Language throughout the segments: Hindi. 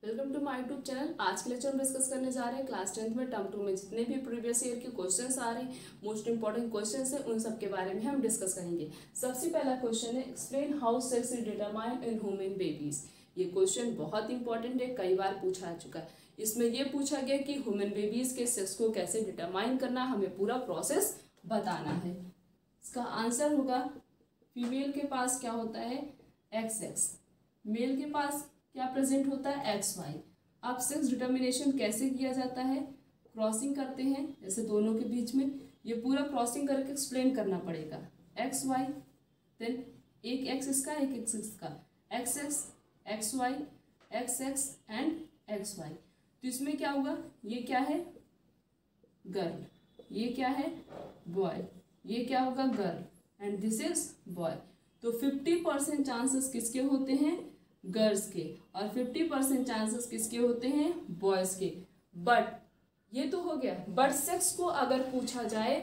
Welcome to my YouTube channel. आज के लेक्चर में डिस्कस करने जा रहे हैं क्लास 10th में टर्म 2 में जितने भी प्रीवियस ईयर के क्वेश्चंस आ रहे हैं, मोस्ट इंपॉर्टेंट क्वेश्चंस हैं, उन सब के बारे में हम डिस्कस करेंगे। सबसे पहला क्वेश्चन है, explain how sex is determined in human babies. ये क्वेश्चन बहुत इंपॉर्टेंट है, कई बार पूछा जा चुका है। इसमें यह पूछा गया कि ह्यूमन बेबीज के सेक्स को कैसे डिटरमाइन करना, हमें पूरा प्रोसेस बताना है। इसका आंसर होगा, फीमेल के पास क्या होता है, एक्स एक्स, मेल के पास क्या प्रेजेंट होता है, एक्स वाई। अब सेक्स डिटर्मिनेशन कैसे किया जाता है, क्रॉसिंग करते हैं, जैसे दोनों के बीच में ये पूरा क्रॉसिंग करके एक्सप्लेन करना पड़ेगा। एक्स वाई, देन एक एक्स इसका एक एक्स इसका, X X X Y, X X and X Y. तो इसमें क्या होगा, ये क्या है गर्ल, ये क्या है बॉय, ये क्या होगा girl and this is boy. तो 50% चांसेस किसके होते हैं, गर्ल्स के, और 50% चांसेस किसके होते हैं, बॉयज के। बट ये तो हो गया, बट सेक्स को अगर पूछा जाए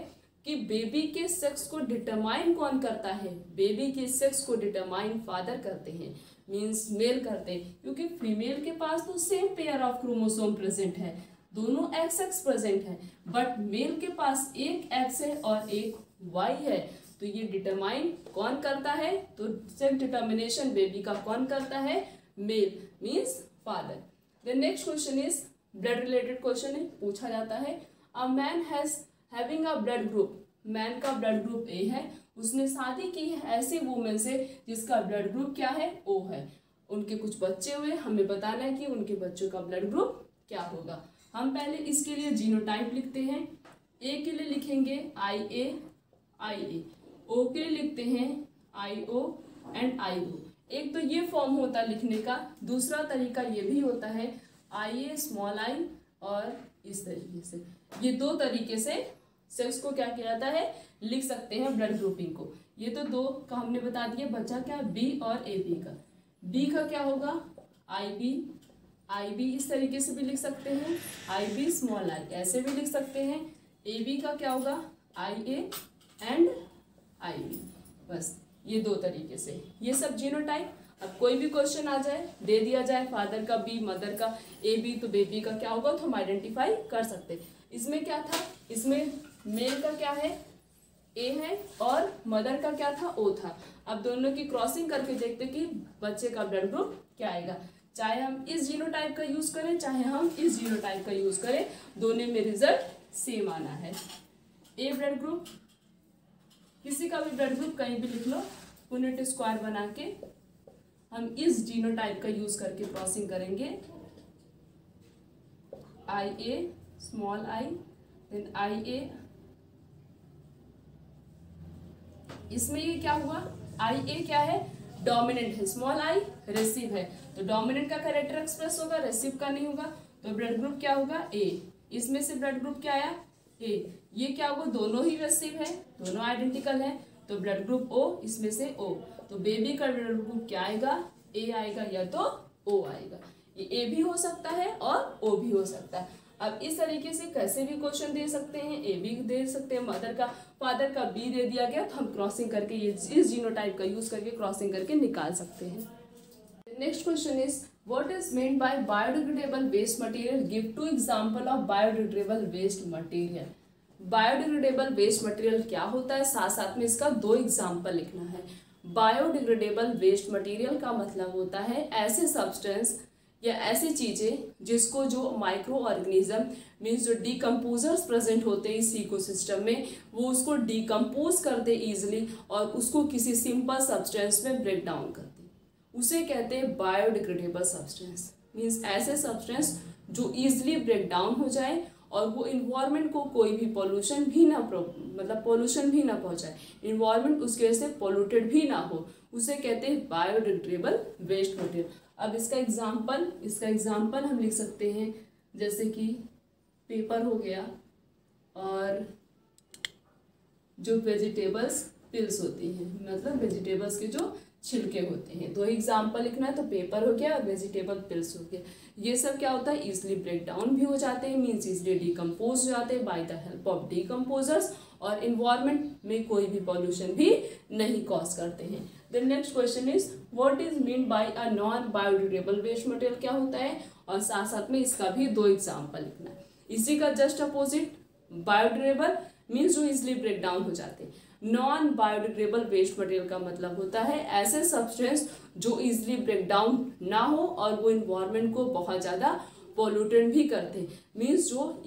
कि बेबी के सेक्स को डिटरमाइन कौन करता है, बेबी के सेक्स को डिटरमाइन फादर करते हैं, मींस मेल करते हैं, क्योंकि फीमेल के पास तो same pair of chromosome present है, दोनों एक्स एक्स प्रेजेंट है, बट मेल के पास एक एक्स है और एक वाई है। तो ये डिटरमाइन कौन करता है, तो सेक्स डिटर्मिनेशन बेबी का कौन करता है, male means father. The next question is blood related question है, पूछा जाता है a man having a blood group, man का ब्लड ग्रुप ए है, उसने शादी की है ऐसी वुमेन से जिसका ब्लड ग्रुप क्या है, ओ है। उनके कुछ बच्चे हुए, हमें बताना है कि उनके बच्चों का ब्लड ग्रुप क्या होगा। हम पहले इसके लिए जीनोटाइप लिखते हैं। ए के लिए लिखेंगे IA, ओ के लिए लिखते हैं IO एंड IO। एक तो ये फॉर्म होता है लिखने का, दूसरा तरीका ये भी होता है IA स्मॉल आई, और इस तरीके से, ये दो तरीके से सेक्स को क्या किया जाता है, लिख सकते हैं ब्लड ग्रुपिंग को। ये तो दो का हमने बता दिया, बचा क्या B और AB का। B का क्या होगा IB इस तरीके से भी लिख सकते हैं, IB स्मॉल आई ऐसे भी लिख सकते हैं। AB का क्या होगा IA एंड IB, बस ये दो तरीके से, ये सब जीनोटाइप। अब कोई भी क्वेश्चन आ जाए, दे दिया जाए फादर का B, मदर का AB, तो बेबी का क्या होगा तो हम आइडेंटिफाई कर सकते हैं। इसमें क्या था, इसमें मेल का क्या है A है और मदर का क्या था O था। अब दोनों की क्रॉसिंग करके देखते कि बच्चे का ब्लड ग्रुप क्या आएगा, चाहे हम इस जीनोटाइप का यूज करें चाहे हम इस जीनोटाइप का यूज करें, दोनों में रिजल्ट सेम आना है। A ब्लड ग्रुप, किसी का भी ब्लड ग्रुप कहीं भी लिख लो, यूनिट स्क्वायर बना के हम इस जीनोटाइप का यूज करके क्रॉसिंग करेंगे। IA small I, then IA, इसमें ये क्या हुआ, IA क्या है डोमिनेंट है, स्मॉल आई रेसिव है, तो डोमिनेंट का कैरेक्टर एक्सप्रेस होगा, रेसिव का नहीं होगा, तो ब्लड ग्रुप क्या होगा A। इसमें से ब्लड ग्रुप क्या आया A, ये क्या होगा दोनों ही रेसिव है, दोनों आइडेंटिकल है, तो ब्लड ग्रुप O, इसमें से O, तो बेबी का ब्लड ग्रुप क्या आएगा A आएगा या तो O आएगा। ये A भी हो सकता है और O भी हो सकता है। अब इस तरीके से कैसे भी क्वेश्चन दे सकते हैं, A भी दे सकते हैं, मदर का फादर का B दे दिया गया, तो हम क्रॉसिंग करके ये इस जीनोटाइप का यूज करके क्रॉसिंग करके निकाल सकते हैं। Next question is what is meant by biodegradable waste material, give 2 example of biodegradable waste material. Biodegradable waste material क्या होता है, साथ साथ में इसका 2 एग्जांपल लिखना है। बायोडिग्रेडेबल वेस्ट मटेरियल का मतलब होता है ऐसे सब्सटेंस या ऐसी चीजें जिसको जो माइक्रो ऑर्गेनिज्म मीन्स जो डीकम्पोजर्स प्रेजेंट होते हैं इस इकोसिस्टम में, वो उसको डीकम्पोज करते इजिली और उसको किसी सिंपल सब्सटेंस में ब्रेक डाउन करते, उसे कहते हैं बायोडिग्रेडेबल सब्सटेंस। मीन्स ऐसे सब्सटेंस जो इजिली ब्रेक डाउन हो जाए और वो इन्वायरमेंट को कोई भी पोल्यूशन भी ना पोल्यूशन भी ना पहुंचाए, इन्वायरमेंट उसकी वजह से पोल्यूटेड भी ना हो, उसे कहते हैं बायोडिग्रेडेबल वेस्ट मटेरियल। अब इसका एग्जाम्पल हम लिख सकते हैं, जैसे कि पेपर हो गया और जो वेजिटेबल्स पिल्स होती हैं, मतलब वेजिटेबल्स के जो छिलके होते हैं, 2 एग्जाम्पल लिखना है, तो पेपर हो गया और वेजिटेबल पिल्स हो गया। ये सब क्या होता है इजिली ब्रेक डाउन भी हो जाते हैं, मीन्स इजिली डिकम्पोज हो जाते हैं by the help of decomposers, और इन्वायरमेंट में कोई भी पॉल्यूशन भी नहीं कॉज करते हैं। Then next question is what is mean by a non biodegradable waste material क्या होता है, और साथ साथ में इसका भी 2 एग्जाम्पल लिखना है। इसी का जस्ट अपोजिट बायोडिग्रेडेबल मीन्स जो इजिली ब्रेक डाउन हो जाते हैं। नॉन बायोडिग्रेडेबल वेस्ट मटेरियल का मतलब होता है ऐसे सब्सटेंस जो इजिली ब्रेक डाउन ना हो और वो इन्वायरमेंट को बहुत ज़्यादा पॉल्यूटेंट भी करते हैं। मीन्स जो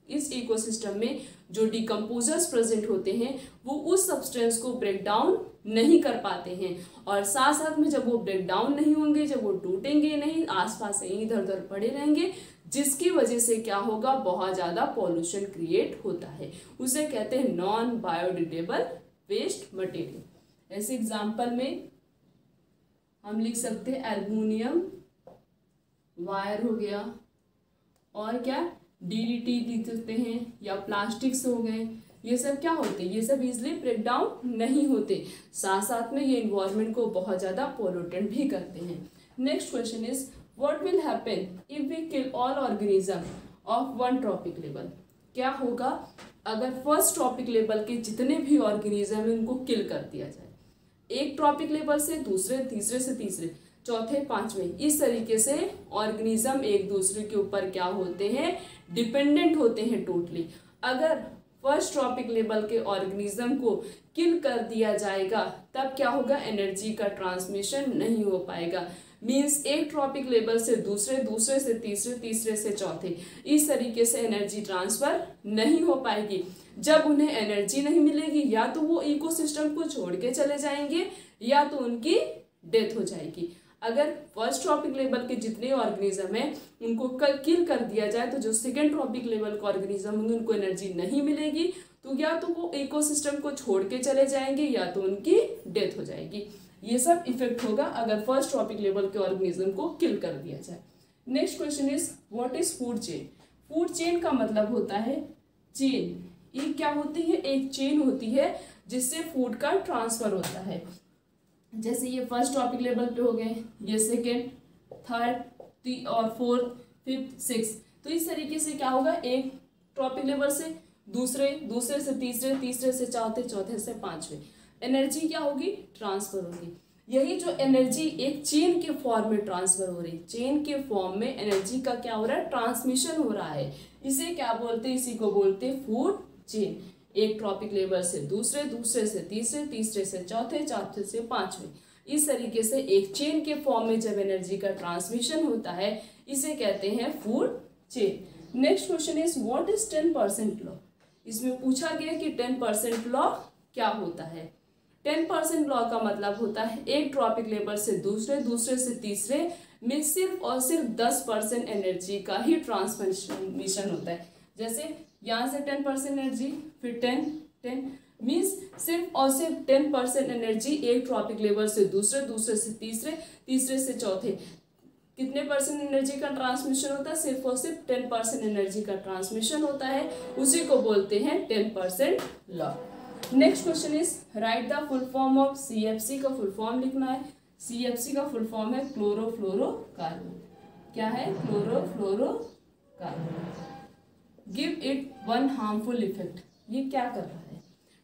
इस इकोसिस्टम में जो डिकम्पोजर्स प्रेजेंट होते हैं वो उस सब्सटेंस को ब्रेक डाउन नहीं कर पाते हैं, और साथ साथ में जब वो ब्रेक डाउन नहीं होंगे, जब वो टूटेंगे नहीं, आसपास से इधर उधर पड़े रहेंगे, जिसकी वजह से क्या होगा, बहुत ज़्यादा पॉल्यूशन क्रिएट होता है। उसे कहते हैं नॉन बायोडिग्रेडेबल वेस्ट मटेरियल। ऐसे एग्जाम्पल में हम लिख सकते हैं एल्युमिनियम वायर हो गया, और क्या DDT लिख सकते हैं, या प्लास्टिक्स हो गए। ये सब क्या होते हैं, ये सब इजिली ब्रेक डाउन नहीं होते, साथ साथ में ये इन्वायरमेंट को बहुत ज़्यादा पॉल्यूटेंट भी करते हैं। Next question is what will happen if we kill all organism of one trophic level. क्या होगा अगर फर्स्ट ट्रॉपिक लेवल के जितने भी ऑर्गेनिज्म हैं उनको किल कर दिया जाए, एक ट्रॉपिक लेवल से दूसरे, तीसरे से तीसरे, चौथे, पांचवें, इस तरीके से ऑर्गेनिज्म एक दूसरे के ऊपर क्या होते हैं, डिपेंडेंट होते हैं टोटली। अगर फर्स्ट ट्रॉपिक लेवल के ऑर्गेनिज्म को किल कर दिया जाएगा तब क्या होगा, एनर्जी का ट्रांसमिशन नहीं हो पाएगा। मीन्स एक ट्रॉपिक लेवल से दूसरे, दूसरे से तीसरे, तीसरे से चौथे, इस तरीके से एनर्जी ट्रांसफर नहीं हो पाएगी। जब उन्हें एनर्जी नहीं मिलेगी या तो वो इकोसिस्टम को छोड़ के चले जाएंगे या तो उनकी डेथ हो जाएगी। अगर फर्स्ट ट्रॉपिक लेवल के जितने ऑर्गेनिज्म हैं उनको किल कर दिया जाए तो जो सेकेंड ट्रॉपिक लेवल के ऑर्गेनिज्म होंगे उनको एनर्जी नहीं मिलेगी, तो या तो वो इकोसिस्टम को छोड़ के चले जाएंगे या तो उनकी डेथ हो जाएगी। ये सब इफेक्ट होगा अगर फर्स्ट ट्रॉपिक लेवल के ऑर्गेनिज्म को किल कर दिया जाए। Next question is what is food chain. Food chain का मतलब होता है चेन। ये क्या होती है, एक चेन होती है जिससे फूड का ट्रांसफर होता है। जैसे ये फर्स्ट टॉपिक लेवल पे हो गए, ये सेकेंड, थर्ड और फोर्थ, फिफ्थ, सिक्स, तो इस तरीके से क्या होगा, एक टॉपिक लेवल से दूसरे, दूसरे से तीसरे, तीसरे से चौथे, चौथे से पांचवे, एनर्जी क्या होगी, ट्रांसफर होगी। यही जो एनर्जी एक चेन के फॉर्म में ट्रांसफर हो रही, चेन के फॉर्म में एनर्जी का क्या हो रहा है, ट्रांसमिशन हो रहा है, इसे क्या बोलते हैं, इसी को बोलते हैं फूड चेन। एक ट्रॉपिक लेवल से दूसरे, दूसरे से तीसरे, तीसरे से चौथे, चौथे से पांचवे, इस तरीके से एक चेन के फॉर्म में जब एनर्जी का ट्रांसमिशन होता है इसे कहते हैं food chain. Next question is what is 10% law. इसमें पूछा गया कि 10% लॉ क्या होता है। 10% लॉ का मतलब होता है एक ट्रॉपिक लेवल से दूसरे, दूसरे से तीसरे में सिर्फ और सिर्फ 10% एनर्जी का ही ट्रांसमिशन होता है। जैसे यहाँ से 10% एनर्जी, फिर 10 मीन्स सिर्फ और सिर्फ 10% एनर्जी एक ट्रॉपिक लेवल से दूसरे, दूसरे से तीसरे, तीसरे से चौथे, कितने परसेंट एनर्जी का ट्रांसमिशन होता है, सिर्फ और सिर्फ 10% एनर्जी का ट्रांसमिशन होता है, उसी को बोलते हैं 10% law. Next question is right the full form of CFC का फुल फॉर्म लिखना है। CFC का फुल फॉर्म है क्लोरोफ्लोरोकार्बन। क्या है, chlorofluorocarbon. Give it one harmful effect. ये क्या कर रहा है,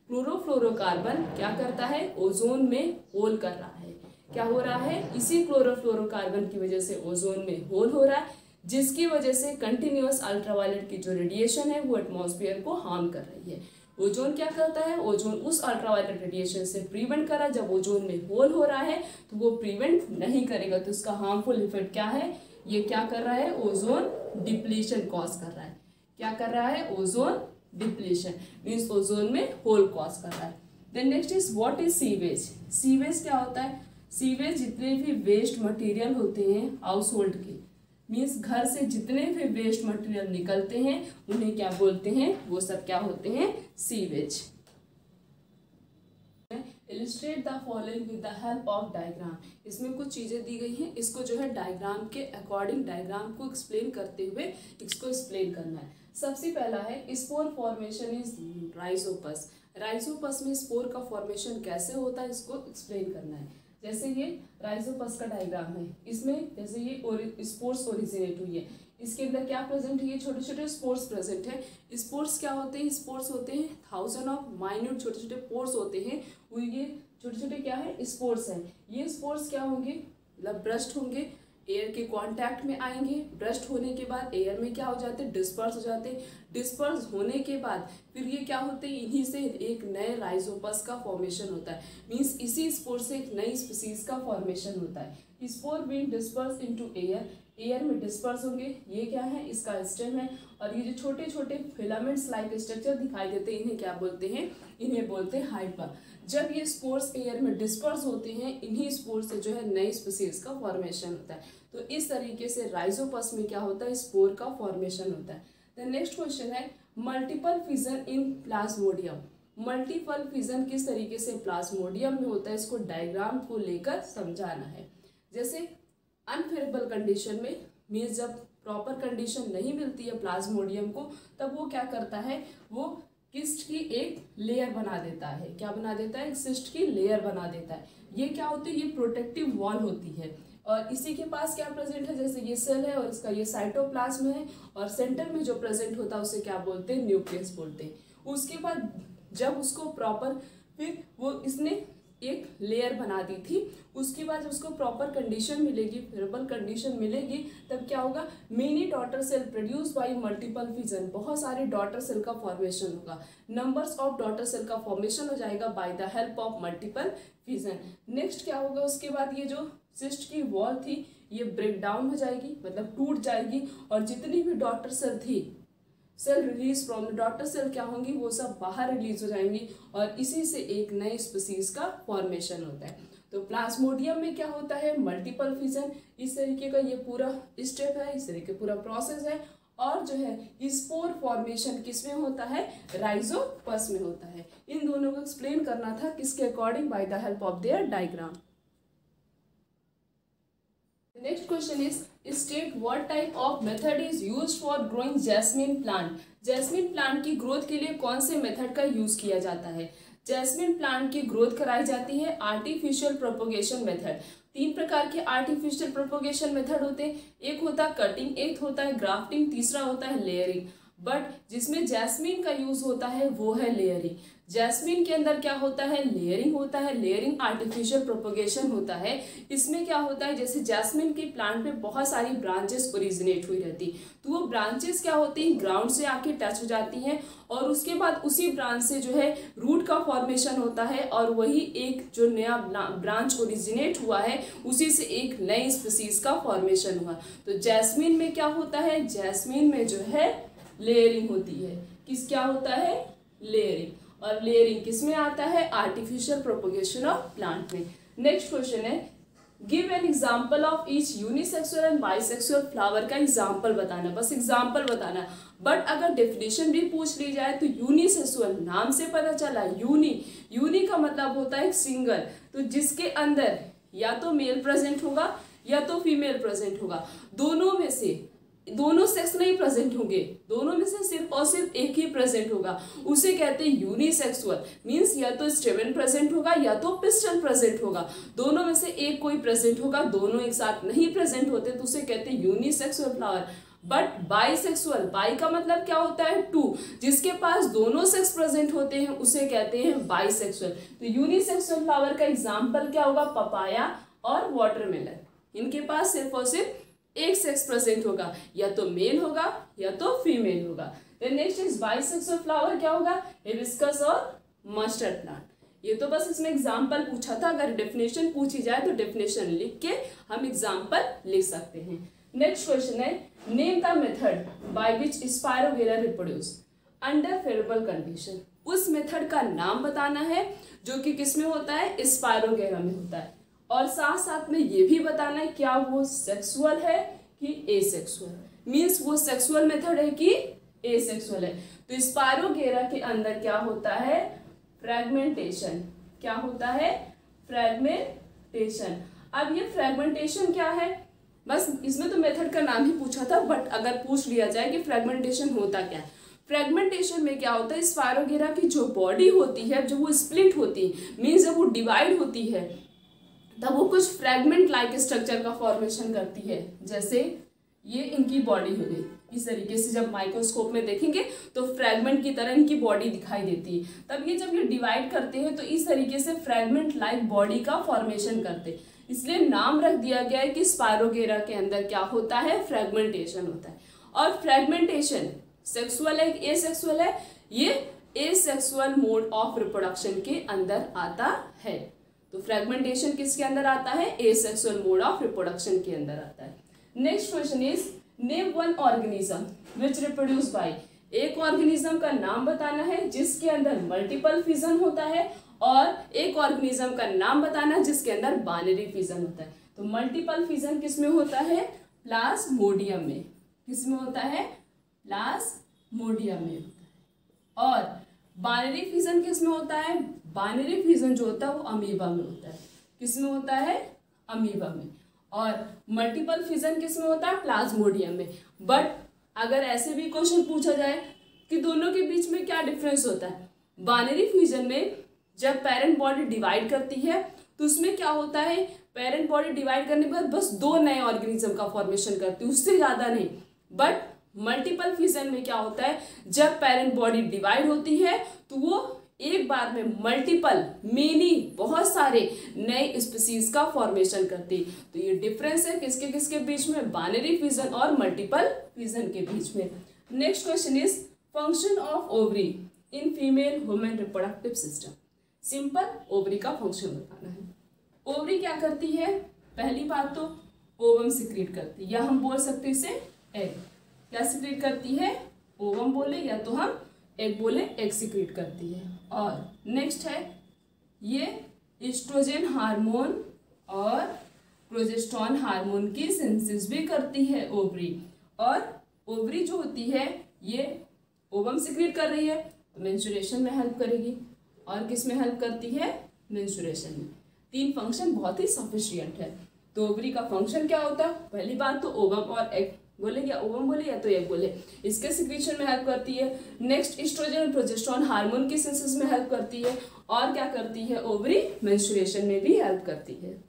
क्लोरोफ्लोरोकार्बन क्या करता है, ओजोन में होल कर रहा है। क्या हो रहा है, इसी क्लोरोफ्लोरोकार्बन की वजह से ओजोन में होल हो रहा है, जिसकी वजह से कंटिन्यूअस अल्ट्रावायलेट की जो रेडिएशन है वो एटमॉस्फेयर को हार्म कर रही है। ओजोन क्या करता है, ओजोन उस अल्ट्रावायलेट रेडिएशन से प्रिवेंट कर रहा है। जब ओजोन में होल हो रहा है तो वो प्रिवेंट नहीं करेगा, तो इसका हार्मफुल इफेक्ट क्या है, ये क्या कर रहा है, ओजोन डिप्लीशन कॉज कर रहा है। क्या कर रहा है, ओजोन डिप्लीशन मीन्स ओजोन में होल कॉज कर रहा है। Then next is what is sewage. Sewage क्या होता है, सीवेज जितने भी वेस्ट मटेरियल होते हैं हाउस होल्ड के, मीन्स घर से जितने भी वेस्ट मटेरियल निकलते हैं उन्हें क्या बोलते हैं, वो सब क्या होते हैं, sewage. Illustrate the following with the help of diagram. इसमें कुछ चीजें दी गई हैं, इसको जो है डायग्राम के अकॉर्डिंग डायग्राम को एक्सप्लेन करते हुए इसको एक्सप्लेन करना है। सबसे पहला है spore formation is Rhizopus. Rhizopus में स्पोर का फॉर्मेशन कैसे होता है इसको एक्सप्लेन करना है। जैसे ये राइजोपस का डायग्राम है, इसमें जैसे ये स्पोर्स ओरिजिनेट हुई है, इसके अंदर क्या प्रेजेंट है, ये छोटे छोटे स्पोर्स प्रेजेंट है। स्पोर्स क्या होते हैं, स्पोर्स होते हैं 1000 ऑफ माइन्यूट छोटे छोटे पोर्स होते हैं, वो ये छोटे छोटे क्या है स्पोर्स हैं। ये स्पोर्स क्या होंगे, मतलब ब्रस्ट होंगे, एयर के कांटेक्ट में आएंगे, ब्रस्ट होने के बाद एयर में क्या हो जाते हैं, डिस्पर्स हो जाते हैं। डिस्पर्स होने के बाद फिर ये क्या होते हैं, इन्हीं से एक नए राइजोपस का फॉर्मेशन होता है। मीन्स इसी स्पोर से एक नई स्पीसीज का फॉर्मेशन होता है। Spore being disperse into air, air में डिस्पर्स होंगे, ये क्या है, इसका स्टेम है। और ये जो छोटे छोटे फिलामेंट्स लाइक स्ट्रक्चर दिखाई देते हैं, इन्हें क्या बोलते हैं, इन्हें बोलते हैं हाइपा। जब ये स्पोर्स एयर में डिस्पर्स होते हैं, इन्हीं स्पोर्स से जो है नई स्पीसीज का फॉर्मेशन होता है। तो इस तरीके से राइजोपस में क्या होता है, स्पोर का फॉर्मेशन होता है। द नेक्स्ट क्वेश्चन है मल्टीपल फिजन इन प्लाज्मोडियम। मल्टीपल फिजन किस तरीके से प्लाज्मोडियम में होता है, इसको डायग्राम को लेकर समझाना है। जैसे अनफेवरेबल कंडीशन में, मीन्स जब प्रॉपर कंडीशन नहीं मिलती है प्लाज्मोडियम को, तब वो क्या करता है, वो किस्ट की एक लेयर बना देता है। क्या बना देता है, एक सिस्ट की लेयर बना देता है। ये क्या होती है, ये प्रोटेक्टिव वॉल होती है। और इसी के पास क्या प्रेजेंट है, जैसे ये सेल है और इसका ये साइटोप्लाज्म है, और सेंटर में जो प्रेजेंट होता है उसे क्या बोलते हैं, न्यूक्लियस बोलते हैं। उसके बाद जब उसको प्रॉपर, फिर वो इसने एक लेयर बना दी थी, उसके बाद उसको प्रॉपर कंडीशन मिलेगी, फेवरेबल कंडीशन मिलेगी, तब क्या होगा, many daughter cell produce by multiple fission, बहुत सारे डॉटर सेल का फॉर्मेशन होगा। नंबर्स ऑफ डॉटर सेल का फॉर्मेशन हो जाएगा by the help of multiple fission. Next क्या होगा, उसके बाद ये जो सिस्ट की वॉल थी ये ब्रेक डाउन हो जाएगी, मतलब टूट जाएगी, और जितनी भी डॉटर सेल थी, cell release from the daughter cell क्या होंगी, वो सब बाहर रिलीज हो जाएंगी, और इसी से एक नई स्पीसीज का फॉर्मेशन होता है। तो प्लाज्मोडियम में क्या होता है, मल्टीपल फिजन। इस तरीके का ये पूरा स्टेप है, इस तरीके पूरा प्रोसेस है। और जो है स्पोर फॉर्मेशन किसमें होता है, राइजोपस में होता है। इन दोनों को एक्सप्लेन करना था किसके according, by the help of their diagram. Next question is state what type of method is used for growing jasmine plant. Jasmine plant की ग्रोथ के लिए कौन से मेथड का यूज किया जाता है। जैस्मिन प्लांट की ग्रोथ कराई जाती है आर्टिफिशियल प्रोपोगेशन मेथड। 3 प्रकार के आर्टिफिशियल प्रोपोगेशन मेथड होते हैं, एक होता है कटिंग, एक होता है ग्राफ्टिंग, तीसरा होता है लेयरिंग। बट जिसमें जैस्मिन का यूज होता है वो है लेयरिंग। जैस्मिन के अंदर क्या होता है, लेयरिंग होता है। लेयरिंग आर्टिफिशियल प्रोपोगेशन होता है। इसमें क्या होता है, जैसे जैस्मिन के प्लांट में बहुत सारी ब्रांचेस ओरिजिनेट हुई रहती, तो वो ब्रांचेस क्या होती हैं, ग्राउंड से आके टच हो जाती हैं, और उसके बाद उसी ब्रांच से जो है रूट का फॉर्मेशन होता है, और वही एक जो नया ब्रांच ओरिजिनेट हुआ है उसी से एक नई स्पीसीज का फॉर्मेशन हुआ। तो जैस्मिन में क्या होता है, जैस्मिन में जो है लेयरिंग होती है। किस क्या होता है, लेयरिंग। और लेयरिंग किस में आता है, आर्टिफिशियल प्रोपोगेशन ऑफ प्लांट में। नेक्स्ट क्वेश्चन है give an example of each unisexual and bisexual flower का एग्जाम्पल बताना, बस एग्जाम्पल बताना। बट अगर डेफिनेशन भी पूछ ली जाए तो यूनिसेक्सुअल नाम से पता चला, यूनी का मतलब होता है सिंगल, तो जिसके अंदर या तो मेल प्रेजेंट होगा या तो फीमेल प्रेजेंट होगा, दोनों में से दोनों सेक्स नहीं प्रेजेंट होंगे, दोनों में से सिर्फ और सिर्फ एक ही प्रेजेंट होगा, उसे कहते हैं यूनिसेक्सुअल। मींस या तो स्टेमेन प्रेजेंट होगा या तो पिस्टल प्रेजेंट होगा, दोनों में से एक कोई प्रेजेंट होगा, दोनों एक साथ नहीं प्रेजेंट होते तो उसे कहते हैं unisexual flower. But bisexual, by का मतलब क्या होता है, 2, जिसके पास दोनों सेक्स प्रेजेंट होते हैं उसे कहते हैं बाइसेक्सुअल। तो यूनिसेक्सुअल फ्लावर का एग्जाम्पल क्या होगा, पपाया और वाटरमेलन। इनके पास सिर्फ और सिर्फ एक सेक्स प्रेजेंट होगा, या तो मेल होगा या तो फीमेल होगा। Then next is bisexual flower क्या होगा, हिबिस्कस और मस्टर्ड प्लांट। ये तो बस इसमें एग्जाम्पल पूछा था, अगर डेफिनेशन पूछी जाए तो डेफिनेशन लिख के हम एग्जाम्पल लिख सकते हैं। नेक्स्ट क्वेश्चन है name the method by which spirogyra reproduce under favourable condition. उस मेथड का नाम बताना है जो कि किसमें होता है, स्पायरोगेरा में होता है, और साथ साथ में ये भी बताना है क्या वो सेक्सुअल है कि एसेक्सुअल, मींस वो सेक्सुअल मेथड है कि एसेक्सुअल है। तो स्पायरोगेरा के अंदर क्या होता है, फ्रेगमेंटेशन। क्या होता है, फ्रेगमेंटेशन। अब ये फ्रेगमेंटेशन क्या है, बस इसमें तो मेथड का नाम ही पूछा था, बट अगर पूछ लिया जाए कि फ्रेगमेंटेशन होता क्या है, फ्रेगमेंटेशन में क्या होता है, स्पायरोगेरा की जो बॉडी होती है, जो वो स्प्लिट होती है, मीन्स जब वो डिवाइड होती है तब वो कुछ फ्रैगमेंट लाइक स्ट्रक्चर का फॉर्मेशन करती है। जैसे ये इनकी बॉडी हो गई। इस तरीके से जब माइक्रोस्कोप में देखेंगे तो फ्रैगमेंट की तरह इनकी बॉडी दिखाई देती है। तब ये जब ये डिवाइड करते हैं तो इस तरीके से फ्रैगमेंट लाइक बॉडी का फॉर्मेशन करते हैं। इसलिए नाम रख दिया गया है कि स्पायरोगेरा के अंदर क्या होता है, फ्रैगमेंटेशन होता है। और फ्रैगमेंटेशन सेक्सुअल है कि एसेक्सुअल है, ये एसेक्सुअल मोड ऑफ रिप्रोडक्शन के अंदर आता है। तो फ्रैगमेंटेशन किसके अंदर आता है, एसेक्सुअल मोड ऑफ रिप्रोडक्शन के अंदर आता है। Next question is name one organism which reproduce by. एक ऑर्गेनिज्म का नाम बताना है जिसके अंदर मल्टीपल फिजन होता है, और एक ऑर्गेनिज्म का नाम बताना है जिसके अंदर बाइनरी फिजन होता है। तो मल्टीपल फिजन किसमें होता है, प्लाज्मोडियम में। किसमें होता है, प्लाज्मोडियम में होता है। और बाइनरी फिजन किसमें होता है, बाइनरी फिजन जो होता है वो अमीबा में होता है। किसमें होता है, अमीबा में। और मल्टीपल फिजन किसमें होता है, प्लाज्मोडियम में। बट अगर ऐसे भी क्वेश्चन पूछा जाए कि दोनों के बीच में क्या डिफरेंस होता है, बाइनरी फिजन में जब पेरेंट बॉडी डिवाइड करती है तो उसमें क्या होता है, पेरेंट बॉडी डिवाइड करने के बाद बस 2 नए ऑर्गेनिज्म का फॉर्मेशन करती है, उससे ज़्यादा नहीं। बट मल्टीपल फिजन में क्या होता है, जब पेरेंट बॉडी डिवाइड होती है तो वो एक बार में मल्टीपल मेनी बहुत सारे नए स्पीसीज का फॉर्मेशन करती है। तो ये डिफरेंस है किसके किसके बीच में, बाइनरी फिजन और मल्टीपल फिजन के बीच में। Next question is function of ovary in female human reproductive system. Simple ovary का फंक्शन बताना है। ओवरी क्या करती है, पहली बात तो ओवम सिक्रीट करती है, या हम बोल सकते इसे एग। क्या सिक्रीट करती है, ओवम बोले या तो हम एग बोले, एग सिक्रीट करती है। और नेक्स्ट है ये एस्ट्रोजन हार्मोन और प्रोजेस्टेरोन हार्मोन की सिंथेसिस भी करती है ओवरी। और ओवरी जो होती है ये ओवम सिक्रीट कर रही है तो मेंस्ट्रुएशन में हेल्प करेगी। और किस में हेल्प करती है, मेंस्ट्रुएशन में। 3 फंक्शन बहुत ही सफिशिएंट है। तो ओवरी का फंक्शन क्या होता है, पहली बात तो ओवम और एग बोले, या ओवम बोले या तो एग बोले, इसके सिक्रीशन में हेल्प करती है। नेक्स्ट एस्ट्रोजन और प्रोजेस्टेरोन हार्मोन की सिंथेसिस में हेल्प करती है। और क्या करती है, ओवरी मेंस्ट्रुएशन में भी हेल्प करती है।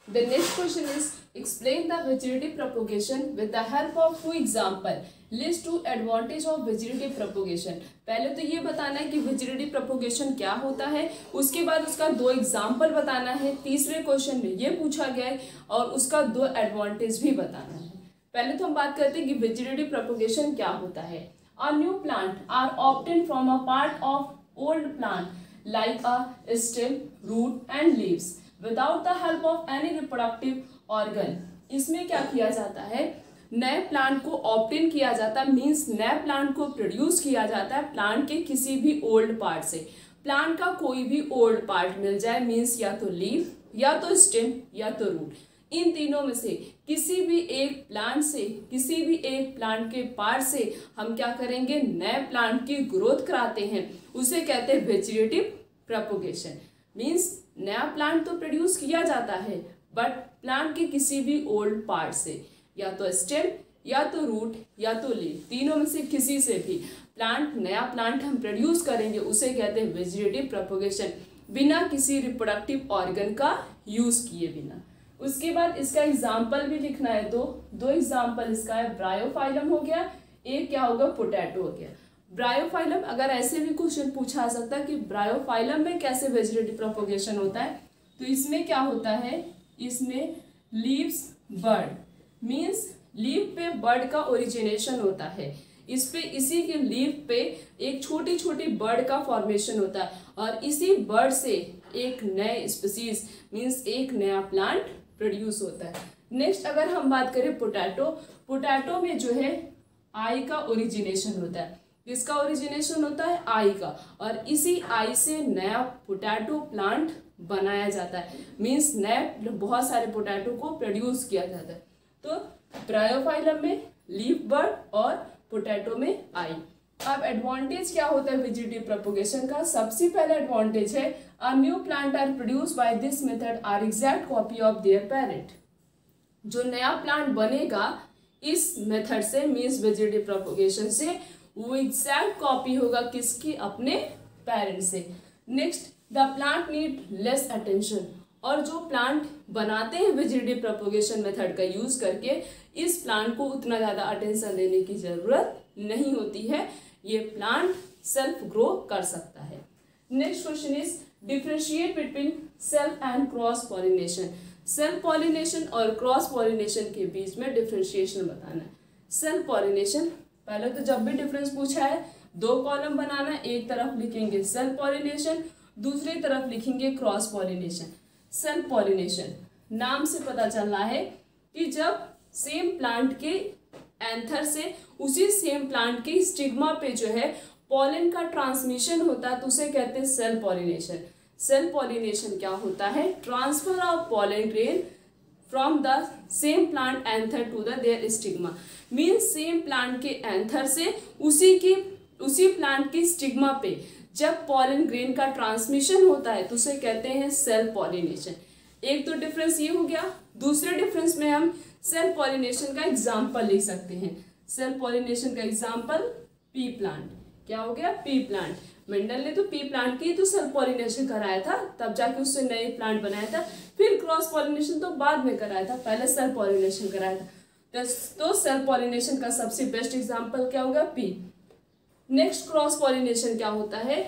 The next question is explain the vegetative propagation with the help of 2 example. List 2 advantage of vegetative propagation. पहले तो ये बताना है कि vegetative propagation क्या होता है, उसके बाद उसका 2 एग्जाम्पल बताना है। तीसरे क्वेश्चन में ये पूछा गया है और उसका 2 एडवांटेज भी बताना है। पहले तो हम बात करते हैं कि vegetative propagation क्या होता है। A new plant are obtained from a part of old plant like a stem, root and leaves. Without the help of any reproductive organ. इसमें क्या किया जाता है, नए प्लांट को ऑब्टेन किया जाता है, मीन्स नए प्लांट को प्रोड्यूस किया जाता है प्लांट के किसी भी ओल्ड पार्ट से। प्लांट का कोई भी ओल्ड पार्ट मिल जाए, मीन्स या तो लीफ या तो स्टेम या तो रूट, इन तीनों में से किसी भी एक प्लांट से, किसी भी एक प्लांट के पार्ट से हम क्या करेंगे, नए प्लांट की ग्रोथ कराते हैं, उसे कहते हैं वेजिटेटिव प्रोपगेशन। मीन्स नया प्लांट तो प्रोड्यूस किया जाता है बट प्लांट के किसी भी ओल्ड पार्ट से, या तो स्टेम या तो रूट या तो लीफ, तीनों में से किसी से भी नया प्लांट हम प्रोड्यूस करेंगे, उसे कहते हैं वेजिटेटिव प्रोपगेशन, बिना किसी रिप्रोडक्टिव ऑर्गन का यूज किए बिना। उसके बाद इसका एग्जाम्पल भी लिखना है। दो एग्जाम्पल इसका है, ब्रायोफाइलम हो गया, एक क्या होगा, पोटैटो हो गया। ब्रायोफाइलम, अगर ऐसे भी क्वेश्चन पूछा जा सकता है कि ब्रायोफाइलम में कैसे वेजिटेटिव प्रोपगेशन होता है, तो इसमें क्या होता है, इसमें लीव्स बर्ड, मीन्स लीफ पे बर्ड का ओरिजिनेशन होता है। इस पे, इसी के लीफ पे एक छोटी छोटी बर्ड का फॉर्मेशन होता है और इसी बर्ड से एक नए स्पीसीज मीन्स एक नया प्लांट प्रोड्यूस होता है। नेक्स्ट अगर हम बात करें पोटैटो में जो है आई का ओरिजिनेशन होता है। किसका ओरिजिनेशन होता है, आई का, और इसी आई से नया पोटैटो प्लांट बनाया जाता है, मीन्स नए बहुत सारे पोटैटो को प्रोड्यूस किया जाता है। तो ब्रायोफाइलम में लीफ बर्ड और पोटैटो में आई। अब एडवांटेज क्या होता है वेजिटेटिव प्रोपगेशन का, सबसे पहला एडवांटेज है a new plant are produce by this method are exact copy of their parent. जो नया प्लांट बनेगा इस मेथड से, मीन्स वेजिटेटिव प्रोपगेशन से, वो एग्जैक्ट कॉपी होगा किसकी, अपने पेरेंट से। Next the plant need less attention, और जो प्लांट बनाते हैं वेजिटेटिव प्रोपोगेशन मेथड का यूज करके, इस प्लांट को उतना ज़्यादा अटेंशन देने की ज़रूरत नहीं होती है, ये प्लांट सेल्फ ग्रो कर सकता है। Next question is differentiate between self and cross pollination. Self pollination और क्रॉस पॉलिनेशन के बीच में डिफरेंशिएशन बताना है। सेल्फ पॉलिनेशन, पहले तो जब भी डिफरेंस पूछा है 2 कॉलम बनाना, एक तरफ लिखेंगे सेल्फ पॉलिनेशन, दूसरी तरफ लिखेंगे क्रॉस पॉलिनेशन। सेल्फ पॉलिनेशन नाम से पता चल रहा है कि जब सेम प्लांट के एंथर से उसी सेम प्लांट के स्टिग्मा पे जो है पॉलन का ट्रांसमिशन होता है तो उसे कहते हैं सेल्फ पॉलिनेशन। सेल्फ पॉलिनेशन क्या होता है? Transfer of pollen grain from the same plant anther to the their stigma. Means same plant के एंथर से उसी प्लांट के स्टिग्मा पे जब पॉलन ग्रेन का ट्रांसमिशन होता है तो उसे कहते हैं सेल्फ पॉलिनेशन। एक तो डिफरेंस ये हो गया। दूसरे डिफरेंस में हम सेल्फ पॉलिनेशन का एग्जाम्पल लिख सकते हैं। सेल्फ पॉलिनेशन का एग्जाम्पल पी प्लांट। क्या हो गया? P plant. मेंडल ने तो पी प्लांट की तो सेल्फ पॉलिनेशन कराया था, तब जाके उससे नए प्लांट बनाया था। फिर क्रॉस पॉलिनेशन तो बाद में कराया था, पहले सेल्फ पॉलिनेशन कराया था। तो सेल्फ पॉलिनेशन का सबसे बेस्ट एग्जाम्पल क्या होगा? पी। नेक्स्ट क्रॉस पॉलिनेशन क्या होता है?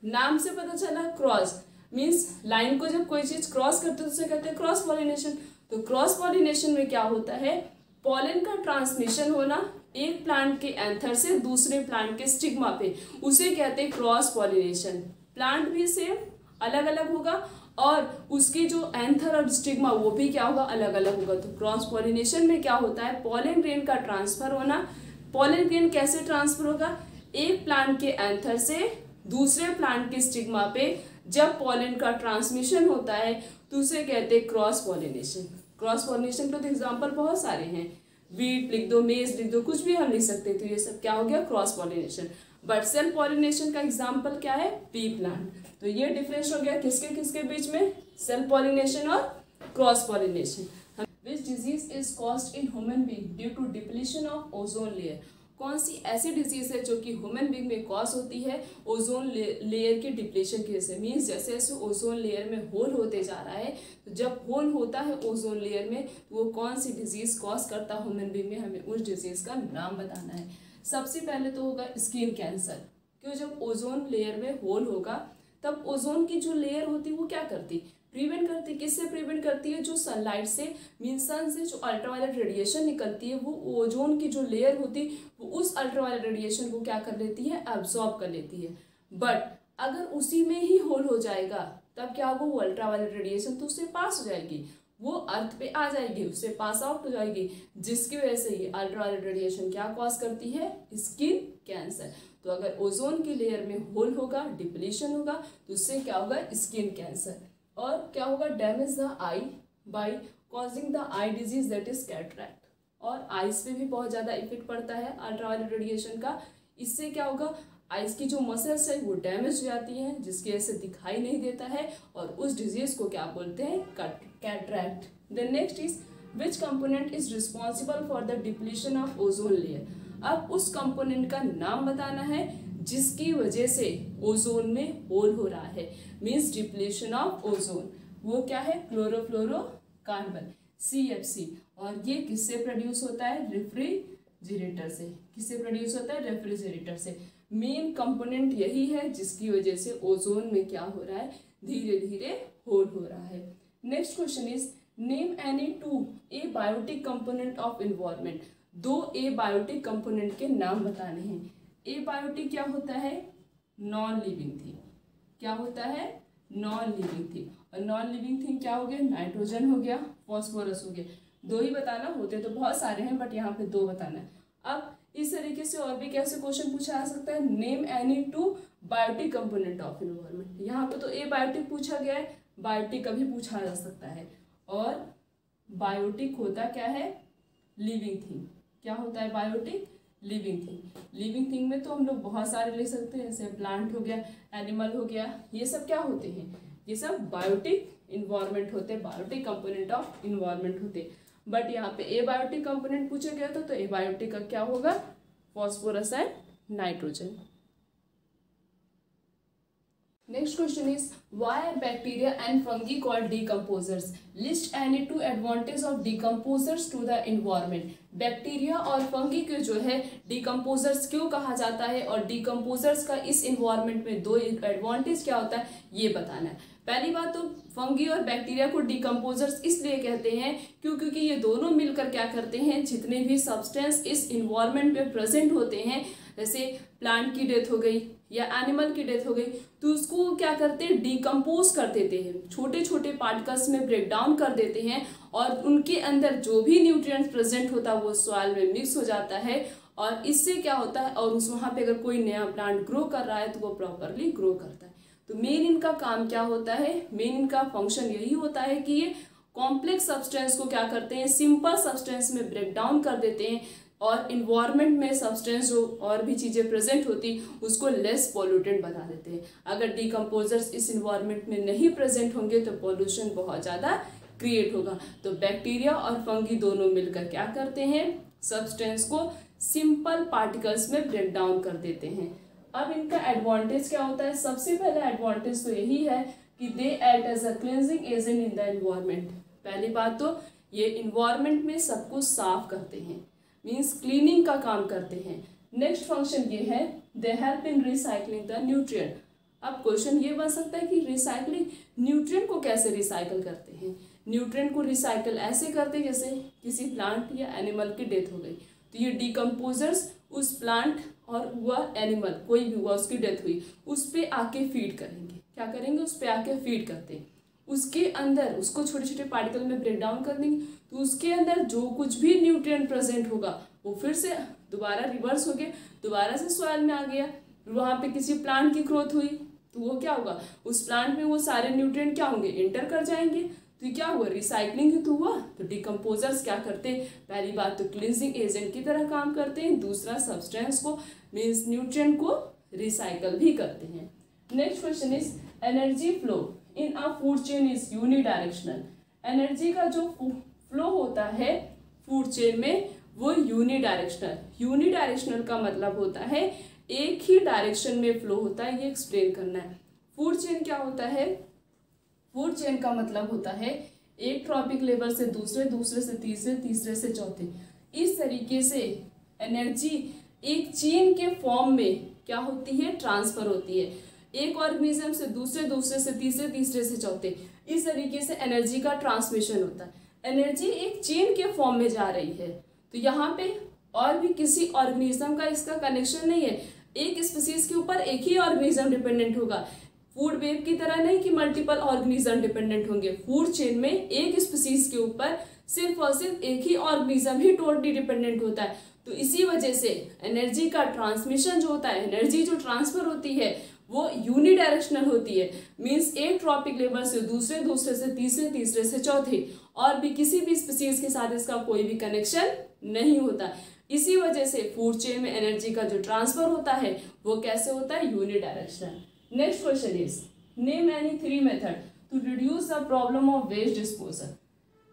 नाम से पता चला, क्रॉस मीन्स लाइन को जब कोई चीज क्रॉस करते हैं तो उसे कहते हैं क्रॉस पॉलिनेशन। तो क्रॉस पॉलिनेशन में क्या होता है? पॉलन का ट्रांसमिशन होना एक प्लांट के एंथर से दूसरे प्लांट के स्टिग्मा पे, उसे कहते हैं क्रॉस पॉलिनेशन। प्लांट भी सेम अलग अलग होगा और उसकी जो एंथर और स्टिग्मा वो भी क्या होगा? अलग अलग होगा। तो क्रॉस पॉलिनेशन में क्या होता है? पॉलन ग्रेन का ट्रांसफर होना। पॉलन ग्रेन कैसे ट्रांसफर होगा? एक प्लांट के एंथर से दूसरे प्लांट के स्टिग्मा पे जब पॉलन का ट्रांसमिशन होता है तो उसे कहते हैं क्रॉस पॉलिनेशन। क्रॉस पॉलिनेशन के तो एग्जांपल बहुत सारे हैं, वीट लिख दो, मेज लिख दो, कुछ भी हम लिख सकते हैं। तो ये सब क्या हो गया? Cross pollination. But self pollination का एग्जांपल क्या है? Pea plant. तो ये डिफरेंस हो गया किसके किसके बीच में? सेल्फ पॉलिनेशन और cross pollination. Which disease is caused in human being due to depletion of ozone layer. कौन सी ऐसी डिजीज है जो कि ह्यूमन बीइंग में कॉज होती है ओजोन लेयर के डिप्लीशन की वजह से? मीन्स जैसे जैसे ओजोन लेयर में होल होते जा रहा है, तो जब होल होता है ओजोन लेयर में तो वो कौन सी डिजीज कॉज करता है ह्यूमन बीइंग में, हमें उस डिजीज का नाम बताना है। सबसे पहले तो होगा स्किन कैंसर, क्योंकि जब ओजोन लेयर में होल होगा तब ओजोन की जो लेयर होती है वो क्या करती? प्रिवेंट करती। किससे प्रिवेंट करती है? जो सनलाइट से, मीन्स सन से जो अल्ट्रावायलेट रेडिएशन निकलती है वो ओजोन की जो लेयर होती है वो उस अल्ट्रावायलेट रेडिएशन को क्या कर लेती है? एब्जॉर्ब कर लेती है। बट अगर उसी में ही होल हो जाएगा तब क्या होगा? वो अल्ट्रावायलेट रेडिएशन तो उससे पास हो जाएगी, वो अर्थ पे आ जाएगी, उससे पास आउट हो जाएगी, जिसकी वजह से ये अल्ट्रावायलेट रेडिएशन क्या कॉज करती है? Skin cancer. तो अगर ओजोन की लेयर में होल होगा, डिप्लीशन होगा, तो उससे क्या होगा? Skin cancer. और क्या होगा? Damage the I by causing the eye disease that is cataract. और आइज पे भी बहुत ज़्यादा इफेक्ट पड़ता है अल्ट्रावायलेट रेडिएशन का। इससे क्या होगा? आइज की जो मसल्स है वो डैमेज हो जाती हैं, जिसकी वजह से दिखाई नहीं देता है, और उस डिजीज को क्या बोलते हैं? Cataract. Then next is which component is responsible for the depletion of ozone layer. अब उस कंपोनेंट का नाम बताना है जिसकी वजह से ओजोन में होल हो रहा है, मीन्स डिप्लीशन ऑफ ओजोन। वो क्या है? Chlorofluorocarbon, CFC। और ये किससे प्रोड्यूस होता है? रेफ्रिजरेटर से। किससे प्रोड्यूस होता है? रेफ्रिजरेटर से। मेन कंपोनेंट यही है जिसकी वजह से ओजोन में क्या हो रहा है? धीरे धीरे होल हो रहा है। Next question is name any 2 abiotic component of environment. 2 abiotic component के नाम बताने हैं। एबायोटिक क्या होता है? Non living thing. क्या होता है? Non living thing. और नॉन लिविंग थिंग क्या हो गया? नाइट्रोजन हो गया, फॉस्फोरस हो गया। 2 ही बताना, होते तो बहुत सारे हैं बट यहाँ पे 2 बताना है। अब इस तरीके से और भी कैसे क्वेश्चन पूछा जा सकता है? Name any 2 biotic component of environment. यहाँ पे तो एबायोटिक पूछा गया है, बायोटिक का भी पूछा जा सकता है। और बायोटिक होता क्या है? Living thing. क्या होता है biotic? Living thing. Living thing में तो हम लोग बहुत सारे ले सकते हैं, जैसे प्लांट हो गया, एनिमल हो गया, ये सब क्या होते हैं? ये सब बायोटिक इन्वायरमेंट होते हैं, बायोटिक कंपोनेंट ऑफ इन्वायरमेंट होते हैं। बट यहाँ पे एबायोटिक कंपोनेंट पूछा गया था, तो एबायोटिक का क्या होगा? Phosphorus and nitrogen. Next question is, why are bacteria and fungi called decomposers? List any two advantage of decomposers to the environment. Bacteria और फंगी को जो है decomposers क्यों कहा जाता है और decomposers का इस environment में दो advantage क्या होता है ये बताना है। पहली बात तो फंगी और बैक्टीरिया को डिकम्पोजर्स इसलिए कहते हैं क्योंकि ये दोनों मिलकर क्या करते हैं, जितने भी सब्सटेंस इस इन्वायरमेंट में प्रेजेंट होते हैं, जैसे प्लांट की डेथ हो गई या एनिमल की डेथ हो गई, तो उसको क्या करते हैं, डिकम्पोज कर देते हैं, छोटे छोटे पार्टिकल्स में ब्रेक डाउन कर देते हैं और उनके अंदर जो भी न्यूट्रिएंट्स प्रेजेंट होता है वो सॉइल में मिक्स हो जाता है और इससे क्या होता है, और उस वहाँ पे अगर कोई नया प्लांट ग्रो कर रहा है तो वो प्रॉपरली ग्रो करता है। तो मेन इनका काम क्या होता है, मेन इनका फंक्शन यही होता है कि ये कॉम्प्लेक्स सब्सटेंस को क्या करते हैं, सिंपल सब्सटेंस में ब्रेक डाउन कर देते हैं और इन्वायरमेंट में सब्सटेंस जो और भी चीज़ें प्रेजेंट होती उसको लेस पॉल्यूटेंट बना देते हैं। अगर डिकम्पोजर्स इस इन्वायरमेंट में नहीं प्रेजेंट होंगे तो पॉल्यूशन बहुत ज़्यादा क्रिएट होगा। तो बैक्टीरिया और फंगी दोनों मिलकर क्या करते हैं, सब्सटेंस को सिंपल पार्टिकल्स में ब्रेक डाउन कर देते हैं। अब इनका एडवांटेज क्या होता है, सबसे पहला एडवांटेज तो यही है कि they act as a cleansing agent in the environment. पहली बात तो ये इन्वायरमेंट में सब कुछ साफ करते हैं, मींस क्लीनिंग का काम करते हैं। नेक्स्ट फंक्शन ये है, they help in recycling the nutrient. अब क्वेश्चन ये बन सकता है कि रिसाइकलिंग, न्यूट्रिएंट को कैसे रिसाइकल करते हैं। न्यूट्रिएंट को रिसाइकल ऐसे करते हैं जैसे किसी प्लांट या एनिमल की डेथ हो गई तो ये डिकम्पोजर्स उस प्लांट और हुआ एनिमल कोई भी हुआ उसकी डेथ हुई उस पे आके फीड करेंगे। क्या करेंगे, उस पे आके फीड करते हैं, उसके अंदर उसको छोटे छोटे पार्टिकल में ब्रेक डाउन कर देंगे तो उसके अंदर जो कुछ भी न्यूट्रिएंट प्रेजेंट होगा वो फिर से दोबारा रिवर्स हो गया, दोबारा से सॉइल में आ गया। वहाँ पे किसी प्लांट की ग्रोथ हुई तो वो क्या होगा, उस प्लांट में वो सारे न्यूट्रिएंट क्या होंगे, इंटर कर जाएंगे। तो क्या हुआ, रिसाइकलिंग तो हुआ। तो डिकम्पोजर्स क्या करते हैं, पहली बात तो क्लींजिंग एजेंट की तरह काम करते हैं, दूसरा सब्सटेंस को मीन्स न्यूट्रिएंट को रिसाइकल भी करते हैं। Next question is, energy flow in a food chain is unidirectional. Energy का जो फ्लो होता है फूड चेन में वो यूनिडायरेक्शनल। यूनिडायरेक्शनल का मतलब होता है एक ही डायरेक्शन में फ्लो होता है, ये एक्सप्लेन करना है। फूड चेन क्या होता है, फूड चेन का मतलब होता है एक ट्रॉपिक लेवल से दूसरे, दूसरे से तीसरे, तीसरे से चौथे, इस तरीके से एनर्जी एक चेन के फॉर्म में क्या होती है, ट्रांसफर होती है। एक ऑर्गेनिज्म से दूसरे, दूसरे से तीसरे, तीसरे से चौथे, इस तरीके से एनर्जी का ट्रांसमिशन होता है। एनर्जी एक चेन के फॉर्म में जा रही है तो यहाँ पे और भी किसी ऑर्गेनिज्म का इसका कनेक्शन नहीं है, एक स्पीसीज के ऊपर एक ही ऑर्गेनिज्म डिपेंडेंट होगा। फूड वेब की तरह नहीं कि मल्टीपल ऑर्गेनिज्म डिपेंडेंट होंगे, फूड चेन में एक स्पीसीज के ऊपर सिर्फ और सिर्फ एक ही ऑर्गेनिज्म ही टोटली डिपेंडेंट होता है। तो इसी वजह से एनर्जी का ट्रांसमिशन जो होता है, एनर्जी जो ट्रांसफर होती है वो यूनिडायरेक्शनल होती है, मीन्स एक ट्रॉपिक लेवल से दूसरे, दूसरे से तीसरे, तीसरे से चौथे, और भी किसी भी स्पीसीज के साथ इसका कोई भी कनेक्शन नहीं होता। इसी वजह से फूड चेन में एनर्जी का जो ट्रांसफर होता है वो कैसे होता है, unidirectional. Next question is, name any 3 method to reduce the problem of waste disposal.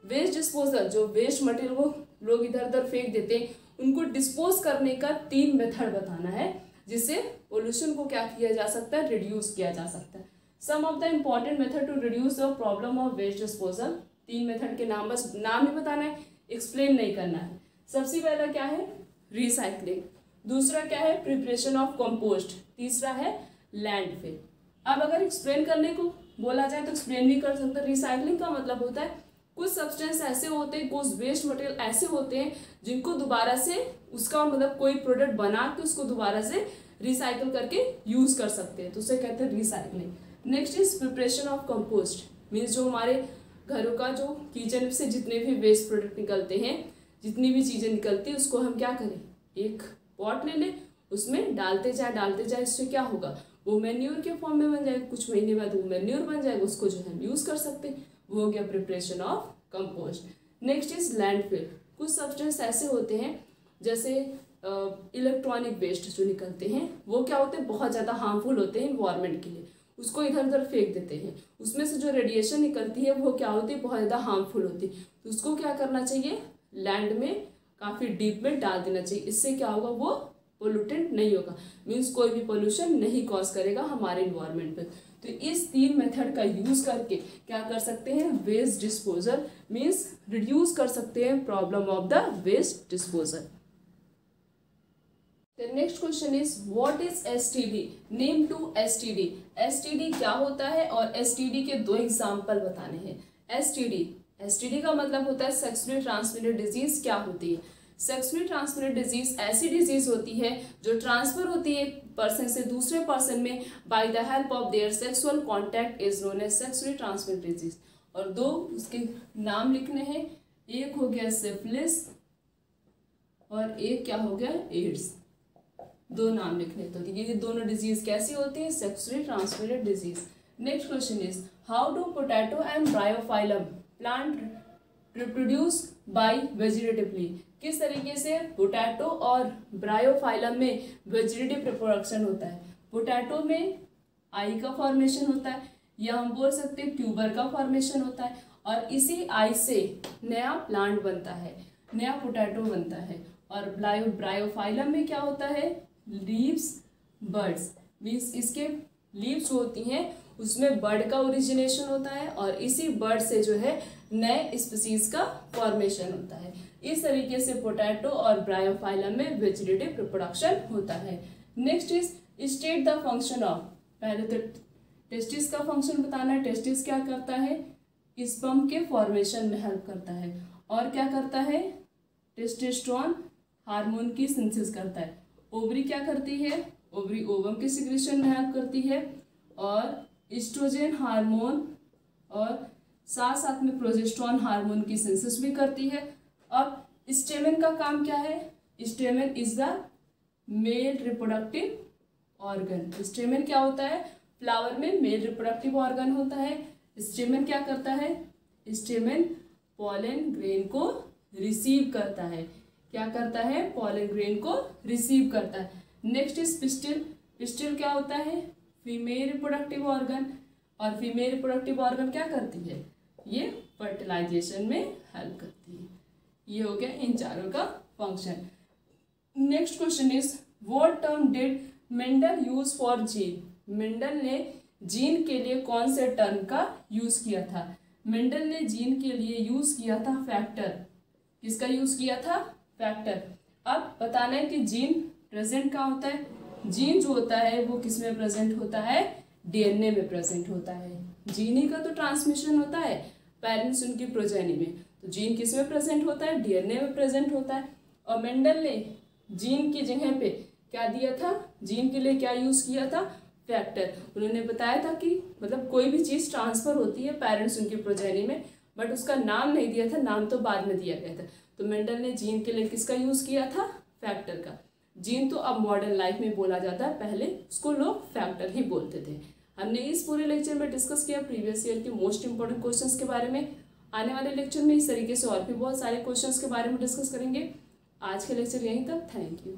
Waste disposal, जो वेस्ट मटेरियल को लोग इधर उधर फेंक देते हैं, उनको डिस्पोज करने का 3 मेथड बताना है जिससे पोल्यूशन को क्या किया जा सकता है, रिड्यूस किया जा सकता है। Some of the important method to reduce the problem of waste disposal. 3 method के नाम, बस नाम ही बताना है, एक्सप्लेन नहीं करना है। सबसे पहला क्या है, रिसाइकलिंग। दूसरा क्या है, प्रिपरेशन ऑफ कंपोस्ट। तीसरा है लैंडफिल। अब अगर एक्सप्लेन करने को बोला जाए तो एक्सप्लेन भी कर सकते हैं। रिसाइकलिंग का मतलब होता है कुछ सब्सटेंस ऐसे होते हैं, कुछ वेस्ट मटेरियल ऐसे होते हैं जिनको दोबारा से उसका मतलब कोई प्रोडक्ट बना के उसको दोबारा से रिसाइकल करके यूज कर सकते हैं, तो उसे कहते हैं recycling. Next is preparation of compost, means जो हमारे घरों का जो किचन से जितने भी वेस्ट प्रोडक्ट निकलते हैं, जितनी भी चीज़ें निकलती है उसको हम क्या करें, एक पॉट ले लें, उसमें डालते जाए, इससे क्या होगा, वो मैन्योर के फॉर्म में बन जाएगा, कुछ महीने बाद वो मैन्योर बन जाएगा, उसको जो है हम यूज़ कर सकते हैं। वो हो गया preparation of compost. Next is landfill. कुछ सब्सटेंस ऐसे होते हैं जैसे इलेक्ट्रॉनिक वेस्ट जो निकलते हैं वो क्या होते हैं, बहुत ज़्यादा हार्मफुल होते हैं इन्वायरमेंट के लिए, उसको इधर उधर फेंक देते हैं, उसमें से जो रेडिएशन निकलती है वो क्या होती है, बहुत ज़्यादा हार्मफुल होती है। तो उसको क्या करना चाहिए, लैंड में काफ़ी डीप में डाल देना चाहिए। इससे क्या होगा, वो पोल्यूटेंट नहीं होगा, मीन्स कोई भी पोल्यूशन नहीं कॉज करेगा हमारे इन्वायरमेंट पे। तो इस 3 मेथड का यूज करके क्या कर सकते हैं, वेस्ट डिस्पोजल मीन्स रिड्यूस कर सकते हैं problem of the waste disposal. The next question is what is STD? Name to STD. STD क्या होता है और STD के 2 एग्जाम्पल बताने हैं। STD का मतलब होता है सेक्सुअली ट्रांसमिटेड डिजीज। क्या होती है? सेक्सुअली ट्रांसमिटेड डिजीज ऐसी डिजीज होती है जो ट्रांसफर होती है पर्सन से दूसरे पर्सन में by the help of their sexual contact is known as sexually transmitted disease. और 2 उसके नाम लिखने हैं, एक हो गया सिफिलिस और एक क्या हो गया, एड्स। 2 नाम लिखने तो ये दोनों डिजीज कैसी होती है, sexually transmitted disease. Next question is how do potato and Bryophyllum plant reproduce by vegetatively. किस तरीके से पोटैटो और ब्रायोफाइलम में वेजिटेटिव रिप्रोडक्शन होता है। पोटैटो में आई का फॉर्मेशन होता है या हम बोल सकते हैं ट्यूबर का फॉर्मेशन होता है और इसी आई से नया प्लांट बनता है, नया पोटैटो बनता है। और ब्रायोफाइलम में क्या होता है, लीव्स बर्ड्स मीन्स इसके लीव्स होती हैं उसमें बर्ड का ओरिजिनेशन होता है और इसी बर्ड से जो है नए स्पीसीज का फॉर्मेशन होता है। इस तरीके से पोटैटो और ब्रायोफाइलम में वेजिटेटिव रिप्रोडक्शन होता है। Next is state the function of. पहले तो टेस्टिस का फंक्शन बताना है। टेस्टिस क्या करता है, स्पर्म के फॉर्मेशन में हेल्प करता है और क्या करता है, टेस्टोस्टेरोन हार्मोन की सिंथेसिस करता है। ओवरी क्या करती है, ओवरी ओवम के सिक्रेशन में हेल्प करती है और एस्ट्रोजन हार्मोन और साथ साथ में प्रोजेस्टेरोन हार्मोन की सिंथेसिस भी करती है। अब स्टेमेन का काम क्या है, stamen is the male reproductive organ. Stamen क्या होता है, फ्लावर में मेल रिप्रोडक्टिव ऑर्गन होता है। स्टेमेन क्या करता है, स्टेमेन पॉलन ग्रेन को रिसीव करता है। क्या करता है, पॉलन ग्रेन को रिसीव करता है। Next is pistil. पिस्टिल क्या होता है, फीमेल रिप्रोडक्टिव ऑर्गन और फीमेल रिप्रोडक्टिव ऑर्गन क्या करती है, ये फर्टिलाइजेशन में हेल्प करती है। ये हो गया इन चारों का function. Next question is what term did Mendel use for gene. Mendel ने जीन के लिए कौन से टर्म का यूज किया था। मेंडल ने जीन के लिए यूज किया था फैक्टर। किसका यूज किया था, फैक्टर। अब बताना है कि जीन प्रेजेंट कहाँ होता है। जीन जो होता है वो किस में प्रेजेंट होता है, डीएनए में प्रेजेंट होता है। जीन ही का तो ट्रांसमिशन होता है पेरेंट्स उनकी प्रोजेनी में, तो जीन किस में प्रेजेंट होता है, डीएनए में प्रेजेंट होता है। और मेंडल ने जीन की जगह पे क्या दिया था, जीन के लिए क्या यूज किया था, फैक्टर। उन्होंने बताया था कि मतलब कोई भी चीज़ ट्रांसफर होती है पेरेंट्स उनकी प्रोजेनी में, बट उसका नाम नहीं दिया था, नाम तो बाद में दिया गया था। तो मेंडल ने जीन के लिए किसका यूज किया था, फैक्टर का। जीन तो अब मॉडर्न लाइफ में बोला जाता है, पहले उसको लोग फैक्टर ही बोलते थे। हमने इस पूरे लेक्चर में डिस्कस किया प्रीवियस ईयर के मोस्ट इंपॉर्टेंट क्वेश्चंस के बारे में। आने वाले लेक्चर में इस तरीके से और भी बहुत सारे क्वेश्चंस के बारे में डिस्कस करेंगे। आज के लेक्चर यहीं तक, थैंक यू।